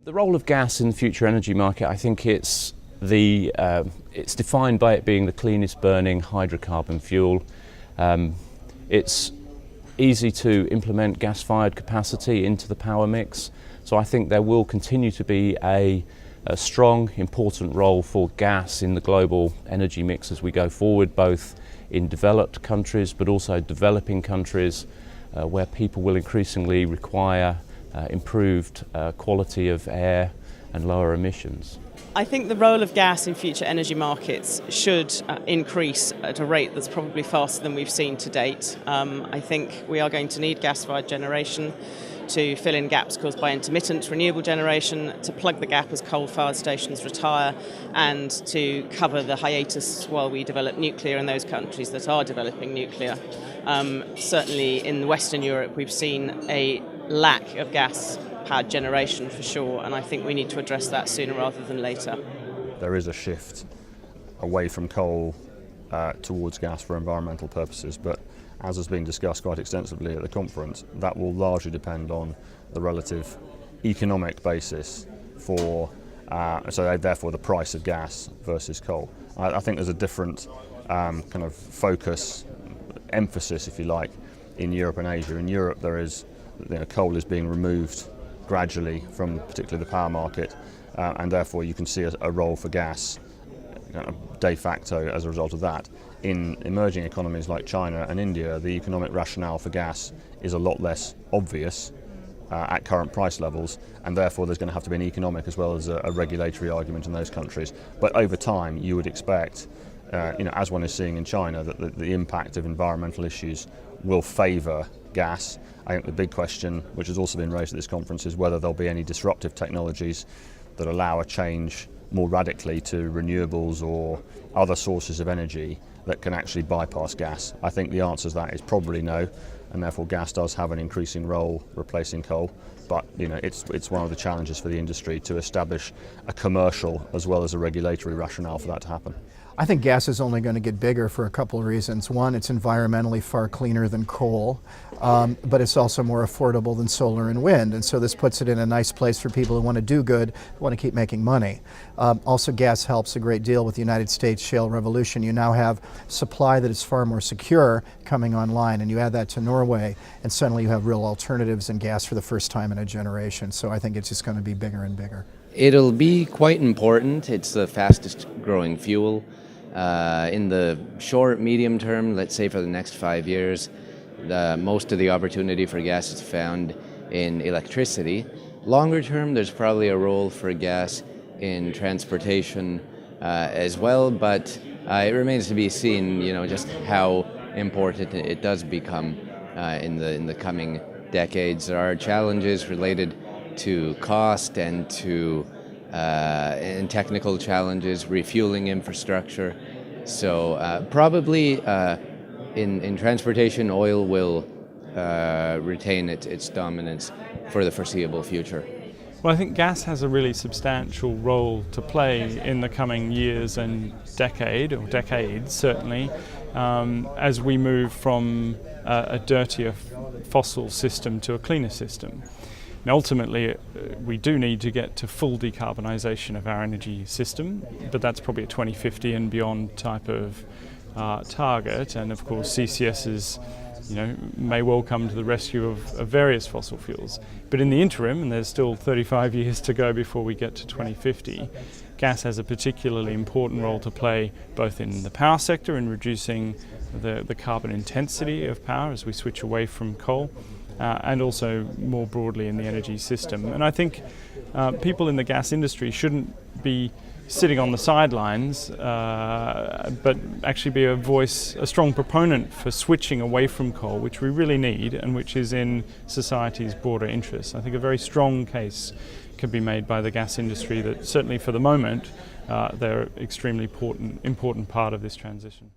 The role of gas in the future energy market, I think it's defined by it being the cleanest burning hydrocarbon fuel. It's easy to implement gas-fired capacity into the power mix, so I think there will continue to be a strong, important role for gas in the global energy mix as we go forward, both in developed countries but also developing countries where people will increasingly require improved quality of air and lower emissions. I think the role of gas in future energy markets should increase at a rate that's probably faster than we've seen to date. I think we are going to need gas-fired generation to fill in gaps caused by intermittent renewable generation, to plug the gap as coal-fired stations retire, and to cover the hiatus while we develop nuclear in those countries that are developing nuclear. Certainly in Western Europe we've seen a lack of gas-powered generation for sure, and I think we need to address that sooner rather than later. There is a shift away from coal towards gas for environmental purposes, but as has been discussed quite extensively at the conference, that will largely depend on the relative economic basis for, so therefore the price of gas versus coal. I think there's a different kind of focus, emphasis if you like, in Europe and Asia. In Europe there is, coal is being removed gradually from particularly the power market, and therefore you can see a role for gas de facto as a result of that. In emerging economies like China and India, the economic rationale for gas is a lot less obvious at current price levels, and therefore there's going to have to be an economic as well as a regulatory argument in those countries. But over time you would expect, as one is seeing in China, that the impact of environmental issues will favour gas. I think the big question, which has also been raised at this conference, is whether there'll be any disruptive technologies that allow a change more radically to renewables or other sources of energy that can actually bypass gas. I think the answer to that is probably no, and therefore gas does have an increasing role replacing coal. But it's one of the challenges for the industry to establish a commercial as well as a regulatory rationale for that to happen. I think gas is only going to get bigger for a couple of reasons. One, it's environmentally far cleaner than coal, but it's also more affordable than solar and wind, and so this puts it in a nice place for people who want to do good, who want to keep making money. Also, gas helps a great deal with the United States shale revolution. You now have supply that is far more secure coming online, and you add that to Norway, and suddenly you have real alternatives in gas for the first time in a generation. So I think it's just going to be bigger and bigger. It'll be quite important. It's the fastest growing fuel. In the short, medium term, let's say for the next 5 years, most of the opportunity for gas is found in electricity. Longer term, there's probably a role for gas in transportation as well, but it remains to be seen, just how important it does become in the coming decades. There are challenges related to cost and to and technical challenges, refueling infrastructure. So probably in transportation, oil will retain its dominance for the foreseeable future. Well, I think gas has a really substantial role to play in the coming years and decades certainly, as we move from a dirtier fossil system to a cleaner system. And ultimately, we do need to get to full decarbonisation of our energy system, but that's probably a 2050 and beyond type of target. And of course, CCSs, may well come to the rescue of various fossil fuels. But in the interim, and there's still 35 years to go before we get to 2050, gas has a particularly important role to play both in the power sector in reducing the carbon intensity of power as we switch away from coal, and also more broadly in the energy system. And I think people in the gas industry shouldn't be sitting on the sidelines, but actually be a strong proponent for switching away from coal, which we really need and which is in society's broader interests. I think a very strong case can be made by the gas industry that certainly for the moment they're an extremely important part of this transition.